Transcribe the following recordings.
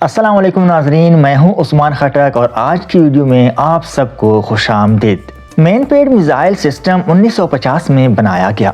السلام علیکم ناظرین، میں ہوں عثمان خٹک اور آج کی ویڈیو میں آپ سب کو خوش آمدید۔ مین پیڈ میزائل سسٹم 1950 میں بنایا گیا۔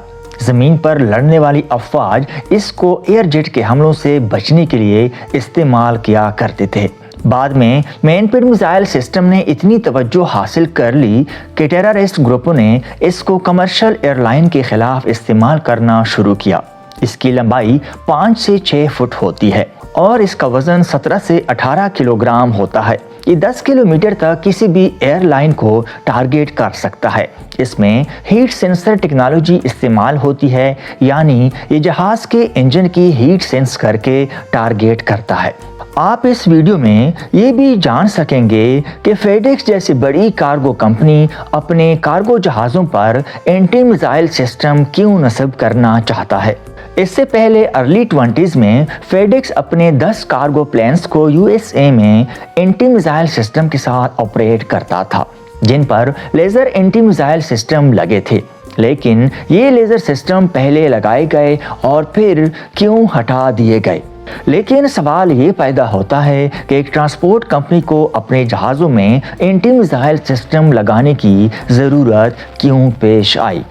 زمین پر لڑنے والی افواج اس کو ایئر جیٹ کے حملوں سے بچنے کے لیے استعمال کیا کرتے تھے۔ بعد میں مین پیڈ میزائل سسٹم نے اتنی توجہ حاصل کر لی کہ ٹیررسٹ گروپوں نے اس کو کمرشل ایئر لائن کے خلاف استعمال کرنا شروع کیا۔ اس کی لمبائی 5 سے 6 فٹ ہوتی ہے اور اس کا وزن 17 سے 18 کلو گرام ہوتا ہے۔ یہ 10 کلومیٹر تک کسی بھی ایئر لائن کو ٹارگیٹ کر سکتا ہے۔ اس میں ہیٹ سینسر ٹیکنالوجی استعمال ہوتی ہے، یعنی یہ جہاز کے انجن کی ہیٹ سینس کر کے ٹارگیٹ کرتا ہے۔ آپ اس ویڈیو میں یہ بھی جان سکیں گے کہ فیڈیکس جیسی بڑی کارگو کمپنی اپنے کارگو جہازوں پر اینٹی میزائل سسٹم کیوں نصب کرنا چاہتا ہے۔ اس سے پہلے ارلی 20s میں فیڈیکس اپنے 10 کارگو پلینز کو USA میں اینٹی میزائل سسٹم کے ساتھ آپریٹ کرتا تھا، جن پر لیزر اینٹی میزائل سسٹم لگے تھے۔ لیکن یہ لیزر سسٹم پہلے لگائے گئے اور پھر کیوں ہٹا دیے گئے؟ لیکن سوال یہ پیدا ہوتا ہے کہ ایک ٹرانسپورٹ کمپنی کو اپنے جہازوں میں اینٹی میزائل سسٹم لگانے کی ضرورت کیوں پیش آئی؟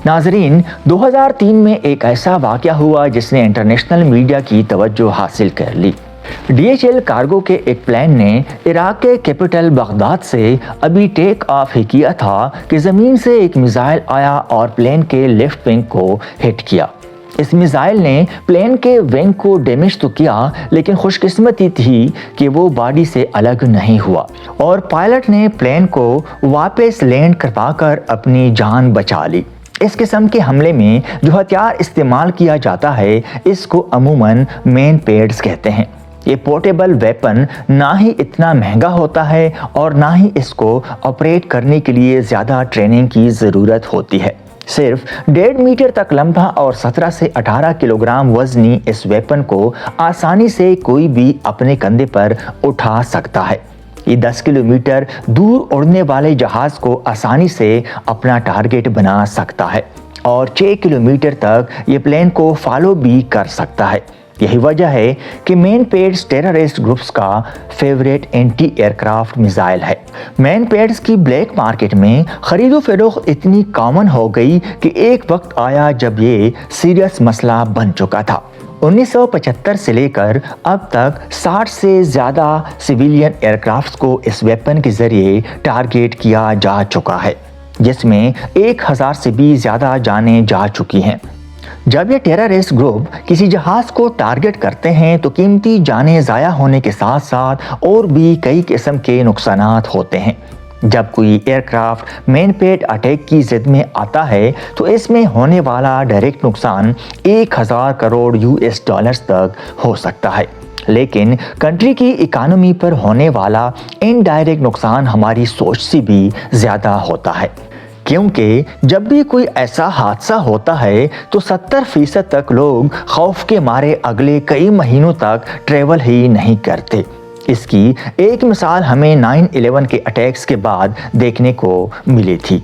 ناظرین، 2003 میں ایک ایسا واقعہ ہوا جس نے انٹرنیشنل میڈیا کی توجہ حاصل کر لی۔ DHL کارگو کے ایک پلین نے عراق کے کیپٹل بغداد سے ابھی ٹیک آف ہی کیا تھا کہ زمین سے ایک میزائل آیا اور پلین کے لیفٹ ونگ کو ہٹ کیا۔ اس میزائل نے پلین کے ونگ کو ڈیمیج تو کیا، لیکن خوش قسمتی تھی کہ وہ باڈی سے الگ نہیں ہوا اور پائلٹ نے پلین کو واپس لینڈ کروا کر اپنی جان بچا لی۔ اس قسم کے حملے میں جو ہتھیار استعمال کیا جاتا ہے اس کو عموماً مین پیڈز کہتے ہیں۔ یہ پورٹیبل ویپن نہ ہی اتنا مہنگا ہوتا ہے اور نہ ہی اس کو آپریٹ کرنے کے لیے زیادہ ٹریننگ کی ضرورت ہوتی ہے۔ صرف 1.5 میٹر تک لمبا اور 17 سے 18 کلو گرام وزنی اس ویپن کو آسانی سے کوئی بھی اپنے کندھے پر اٹھا سکتا ہے۔ یہ 10 کلومیٹر دور اڑنے والے جہاز کو آسانی سے اپنا ٹارگیٹ بنا سکتا ہے اور 6 کلومیٹر تک یہ پلین کو فالو بھی کر سکتا ہے۔ یہی وجہ ہے کہ مین پیڈز ٹیررسٹ گروپس کا favourite anti aircraft missile ہے۔ مین پیڈز کی بلیک مارکیٹ میں خرید و فروخت اتنی کامن ہو گئی کہ ایک وقت آیا جب یہ سیریس مسئلہ بن چکا تھا۔ 1975 سے لے کر اب تک 60 سے زیادہ سویلین ایئر کرافٹس کو اس ویپن کے ذریعے ٹارگیٹ کیا جا چکا ہے، جس میں 1000 سے بھی زیادہ جانیں جا چکی ہیں۔ جب یہ ٹیررسٹ گروپ کسی جہاز کو ٹارگٹ کرتے ہیں تو قیمتی جانیں ضائع ہونے کے ساتھ ساتھ اور بھی کئی قسم کے نقصانات ہوتے ہیں۔ جب کوئی ایئر کرافٹ مین پیڈ اٹیک کی زد میں آتا ہے تو اس میں ہونے والا ڈائریکٹ نقصان 1000 کروڑ US ڈالرز تک ہو سکتا ہے، لیکن کنٹری کی اکانومی پر ہونے والا انڈائریکٹ نقصان ہماری سوچ سے بھی زیادہ ہوتا ہے، کیونکہ جب بھی کوئی ایسا حادثہ ہوتا ہے تو 70% تک لوگ خوف کے مارے اگلے کئی مہینوں تک ٹریول ہی نہیں کرتے۔ اس کی ایک مثال ہمیں 9/11 کے اٹیکس کے بعد دیکھنے کو ملی تھی۔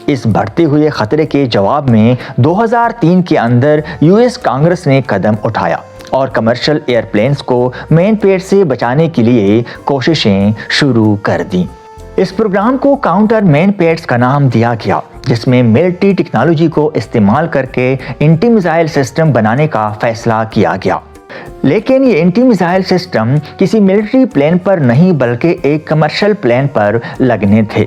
اس بڑھتے ہوئے خطرے کے جواب میں 2003 کے اندر US کانگریس نے قدم اٹھایا اور کمرشل ایئر پلینز کو مین پیڈ سے بچانے کے لیے کوششیں شروع کر دیں۔ اس پروگرام کو کاؤنٹر مین پیڈز کا نام دیا گیا، جس میں ملٹری ٹیکنالوجی کو استعمال کر کے اینٹی میزائل سسٹم بنانے کا فیصلہ کیا گیا۔ لیکن یہ اینٹی میزائل سسٹم کسی ملٹری پلین پر نہیں بلکہ ایک کمرشل پلین پر لگنے تھے۔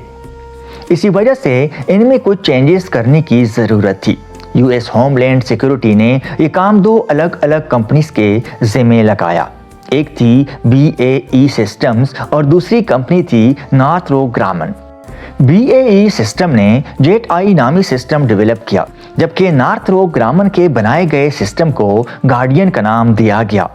اسی وجہ سے ان میں کچھ چینجز کرنے کی ضرورت تھی۔ US ہوم لینڈ سیکورٹی نے یہ کام 2 الگ الگ کمپنیز کے ذمہ لگایا۔ ایک تھی BAE سسٹمز اور دوسری کمپنی تھی نارتھروپ گرامن۔ BAE سسٹم نے جیٹ آئی نامی سسٹم ڈیولپ کیا، جبکہ نارتھروپ گرامن کے بنائے گئے سسٹم کو گارڈین کا نام دیا گیا،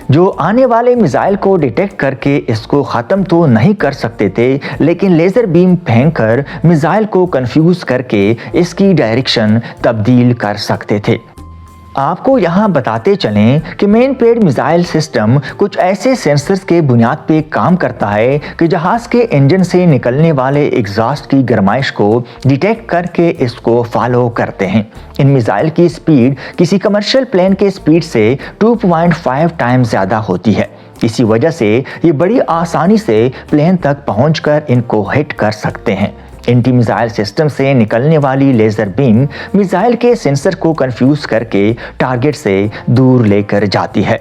جو آنے والے میزائل کو ڈیٹیکٹ کر کے اس کو ختم تو نہیں کر سکتے تھے، لیکن لیزر بیم پھینک کر میزائل کو کنفیوز کر کے اس کی ڈائریکشن تبدیل کر سکتے تھے۔ آپ کو یہاں بتاتے چلیں کہ مین پیڈ میزائل سسٹم کچھ ایسے سینسرز کے بنیاد پہ کام کرتا ہے کہ جہاز کے انجن سے نکلنے والے ایگزاسٹ کی گرمائش کو ڈیٹیکٹ کر کے اس کو فالو کرتے ہیں۔ ان میزائل کی سپیڈ کسی کمرشل پلین کے سپیڈ سے 2.5 ٹائم زیادہ ہوتی ہے۔ اسی وجہ سے یہ بڑی آسانی سے پلین تک پہنچ کر ان کو ہٹ کر سکتے ہیں۔ اینٹی میزائل سسٹم سے نکلنے والی لیزر بیم میزائل کے سینسر کو کنفیوز کر کے ٹارگٹ سے دور لے کر جاتی ہے۔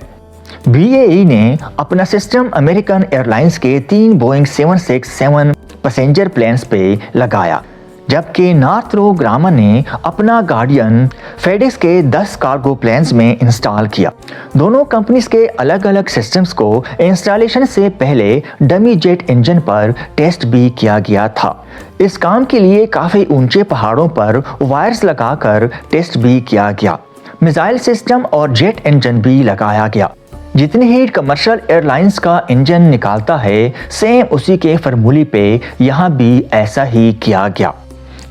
BAE نے اپنا سسٹم امریکن ایئر لائنز کے 3 بوئنگ 767 پیسنجر پلینز پہ لگایا، جبکہ نارتھروپ گرامن نے اپنا گارڈین فیڈیکس کے 10 کارگو پلینز میں انسٹال کیا۔ دونوں کمپنیز کے الگ الگ سسٹمز کو انسٹالیشن سے پہلے ڈمی جیٹ انجن پر ٹیسٹ بھی کیا گیا تھا۔ اس کام کے لیے کافی اونچے پہاڑوں پر وائرز لگا کر ٹیسٹ بھی کیا گیا۔ میزائل سسٹم اور جیٹ انجن بھی لگایا گیا۔ جتنی ہیٹ کمرشل ایئر لائنز کا انجن نکالتا ہے، سیم اسی کے فرمولی پہ یہاں بھی ایسا ہی کیا گیا۔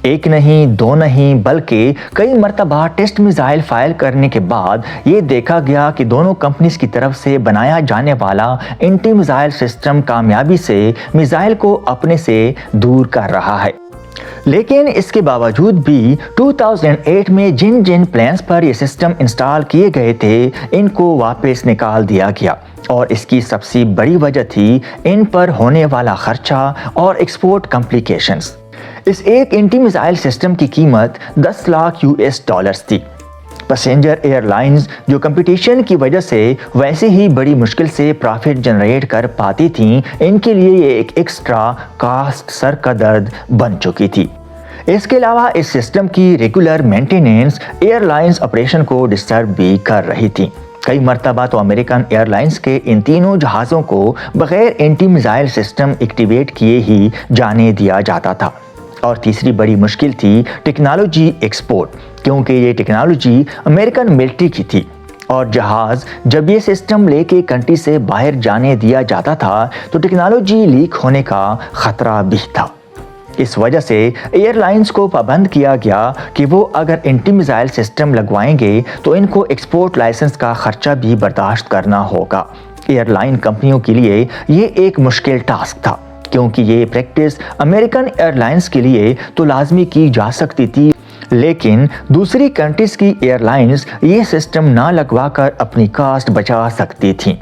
ایک نہیں، دو نہیں، بلکہ کئی مرتبہ ٹیسٹ میزائل فائر کرنے کے بعد یہ دیکھا گیا کہ دونوں کمپنیز کی طرف سے بنایا جانے والا اینٹی میزائل سسٹم کامیابی سے میزائل کو اپنے سے دور کر رہا ہے۔ لیکن اس کے باوجود بھی 2008 میں جن پلینز پر یہ سسٹم انسٹال کیے گئے تھے ان کو واپس نکال دیا گیا، اور اس کی سب سے بڑی وجہ تھی ان پر ہونے والا خرچہ اور ایکسپورٹ کمپلیکیشنز۔ اس ایک اینٹی میزائل سسٹم کی قیمت $10 لاکھ تھی۔ پیسنجر ایئر لائنز جو کمپٹیشن کی وجہ سے ویسے ہی بڑی مشکل سے پرافٹ جنریٹ کر پاتی تھیں، ان کے لیے یہ ایک ایکسٹرا کاسٹ سر کا درد بن چکی تھی۔ اس کے علاوہ اس سسٹم کی regular maintenance airlines operation کو ڈسٹرب بھی کر رہی تھی۔ کئی مرتبہ تو امریکن ایئر لائنز کے ان تینوں جہازوں کو بغیر اینٹی میزائل سسٹم ایکٹیویٹ کیے ہی جانے دیا جاتا تھا۔ اور تیسری بڑی مشکل تھی ٹیکنالوجی ایکسپورٹ، کیونکہ یہ ٹیکنالوجی امریکن ملٹری کی تھی، اور جہاز جب یہ سسٹم لے کے کنٹری سے باہر جانے دیا جاتا تھا تو ٹیکنالوجی لیک ہونے کا خطرہ بھی تھا۔ اس وجہ سے ایئر لائنز کو پابند کیا گیا کہ وہ اگر اینٹی میزائل سسٹم لگوائیں گے تو ان کو ایکسپورٹ لائسنس کا خرچہ بھی برداشت کرنا ہوگا۔ ایئر لائن کمپنیوں کے لیے یہ ایک مشکل ٹاسک تھا، کیونکہ یہ پریکٹس امریکن ایئر لائنز کے لیے تو لازمی کی جا سکتی تھی، لیکن دوسری کنٹریز کی ایئر لائنز یہ سسٹم نہ لگوا کر اپنی کاسٹ بچا سکتی تھیں،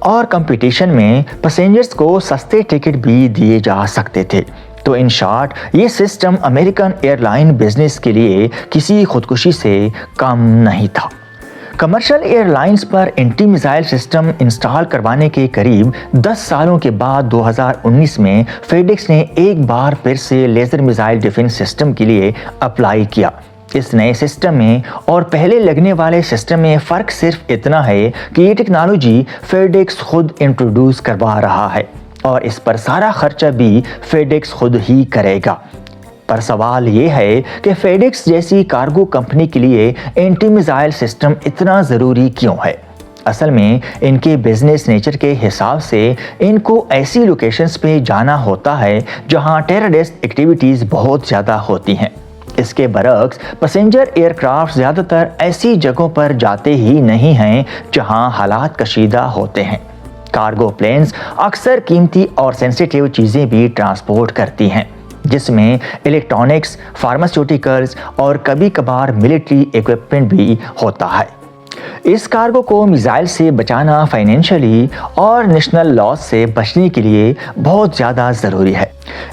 اور کمپٹیشن میں پیسنجرز کو سستے ٹکٹ بھی دیے جا سکتے تھے۔ تو ان شارٹ یہ system American airline business کے لیے کسی خودکشی سے کم نہیں تھا۔ کمرشل ایئر لائنز پر اینٹی میزائل سسٹم انسٹال کروانے کے قریب 10 سالوں کے بعد 2019 میں فیڈیکس نے ایک بار پھر سے لیزر میزائل ڈیفنس سسٹم کے لیے اپلائی کیا۔ اس نئے سسٹم میں اور پہلے لگنے والے سسٹم میں فرق صرف اتنا ہے کہ یہ ٹیکنالوجی فیڈیکس خود انٹروڈیوس کروا رہا ہے، اور اس پر سارا خرچہ بھی فیڈیکس خود ہی کرے گا۔ پر سوال یہ ہے کہ فیڈیکس جیسی کارگو کمپنی کے لیے اینٹی میزائل سسٹم اتنا ضروری کیوں ہے؟ اصل میں ان کے بزنس نیچر کے حساب سے ان کو ایسی لوکیشنز پہ جانا ہوتا ہے جہاں ٹیررسٹ ایکٹیویٹیز بہت زیادہ ہوتی ہیں۔ اس کے برعکس پیسنجر ایئر کرافٹ زیادہ تر ایسی جگہوں پر جاتے ہی نہیں ہیں جہاں حالات کشیدہ ہوتے ہیں۔ کارگو پلینز اکثر قیمتی اور سینسیٹیو چیزیں بھی ٹرانسپورٹ کرتی ہیں، جس میں الیکٹرانکس، فارماسیوٹیکلز اور کبھی کبھار ملٹری ایکوپمنٹ بھی ہوتا ہے۔ اس کارگو کو میزائل سے بچانا فائنینشلی اور نیشنل لاس سے بچنے کے لیے بہت زیادہ ضروری ہے۔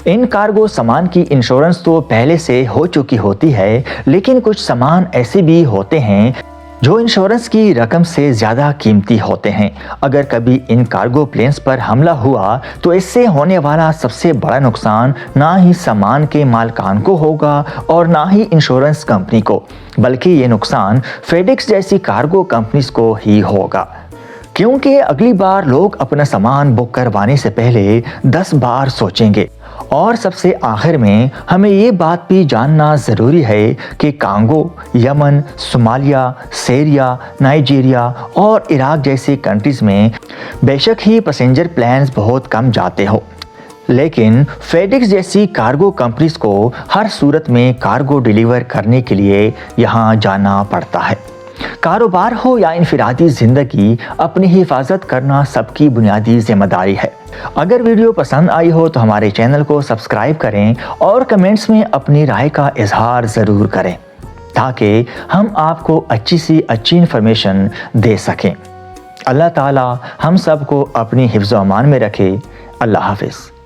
ان کارگو سامان کی انشورنس تو پہلے سے ہو چکی ہوتی ہے، لیکن کچھ سامان ایسے بھی ہوتے ہیں جو انشورنس کی رقم سے زیادہ قیمتی ہوتے ہیں۔ اگر کبھی ان کارگو پلینز پر حملہ ہوا تو اس سے ہونے والا سب سے بڑا نقصان نہ ہی سامان کے مالکان کو ہوگا اور نہ ہی انشورنس کمپنی کو، بلکہ یہ نقصان فیڈیکس جیسی کارگو کمپنیز کو ہی ہوگا، کیونکہ اگلی بار لوگ اپنا سامان بک کروانے سے پہلے 10 بار سوچیں گے۔ اور سب سے آخر میں ہمیں یہ بات بھی جاننا ضروری ہے کہ کانگو، یمن، صومالیہ، سیریا، نائجیریا اور عراق جیسے کنٹریز میں بے شک ہی پیسنجر پلینز بہت کم جاتے ہو، لیکن فیڈیکس جیسی کارگو کمپنیز کو ہر صورت میں کارگو ڈیلیور کرنے کے لیے یہاں جانا پڑتا ہے۔ کاروبار ہو یا انفرادی زندگی، اپنی حفاظت کرنا سب کی بنیادی ذمہ داری ہے۔ اگر ویڈیو پسند آئی ہو تو ہمارے چینل کو سبسکرائب کریں اور کمنٹس میں اپنی رائے کا اظہار ضرور کریں، تاکہ ہم آپ کو اچھی سی اچھی انفارمیشن دے سکیں۔ اللہ تعالی ہم سب کو اپنی حفظ و امان میں رکھے۔ اللہ حافظ۔